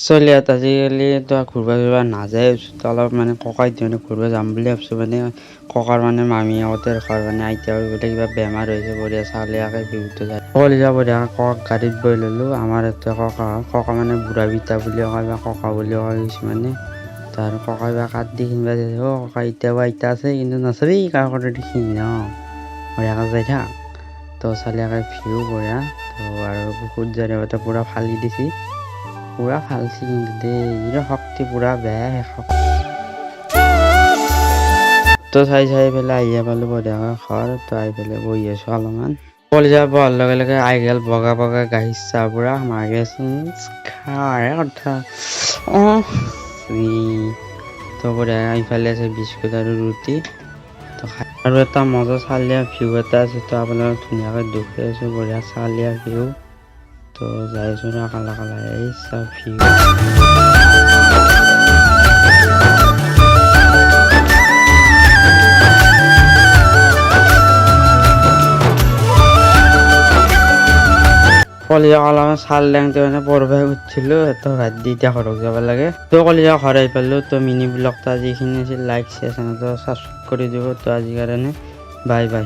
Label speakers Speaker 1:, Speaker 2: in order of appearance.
Speaker 1: চলিয়াত আজিকালি তো ঘূৰবা চুৰবা নাযায় তো অলপ মানে ককাই দিনে ঘূৰবা যাম বুলি ভাবছোঁ মানে ককাৰ মানে মামীহঁতৰ ঘৰ মানে আইতাৰ বোলে কিবা বেমাৰ হৈছে বঢ়িয়া চালিয়াকে বিহুতো যায় কলিজা বঢ়িয়া কক গাড়ীত বহি ল'লোঁ আমাৰ ইয়াতে ককা মানে বুঢ়া বিতা বুলি কয় বা ককা বুলি কয় কিছুমানে তাৰ ককাই বা কাঠ দি কিনিবা যায় ককা এতিয়াও আইতা আছে কিন্তু নাচাবি কাৰ কথা দেখি বঢ়িয়াকে যাই থাক তো চালিয়াকে ভিউ বঢ়িয়া তো আৰু বহুত জাৰিহঁতে পূৰা ফালি দিছি পুৰা ফালছি কিন্তু দেই ইৰ শক্তি পুৰা বেয়া শেষ তো চাই পেলাই আহিয়ে পালোঁ বঢ়িয়াকৈ ঘৰ তো আহি পেলাই বহি আছোঁ অলপমান কলিজা বহাৰ লগে লগে আহি গ'ল বগা বগা গাখীৰ চাহ পুৰা মাৰিচোন খাৰে কথা অঁ তো বঢ়িয়া ইফালে আছে বিস্কুট আৰু ৰুটি তো খাই আৰু এটা মজা চালিয়া ভিউ এটা আছে তো আপোনালোক ধুনীয়াকৈ দেখি আছোঁ বঢ়িয়া চালিয়া ভিউ তো যাইছোঁ না কালা কালা এই চব ভিউ কলিজা অলপমান চাল লেংতে মানে পৰবাই উঠিছিলোঁ তো ভাত দি এতিয়া ঘৰত যাব লাগে তো কলিজা ঘৰ আহি পালোঁ তো মিনি ব্লগটা যিখিনি আছিল লাইক শ্বেয়াৰ চেনেলটো ছাবস্ক্ৰাইব কৰি দিব তো আজিৰ কাৰণে বাই বাই।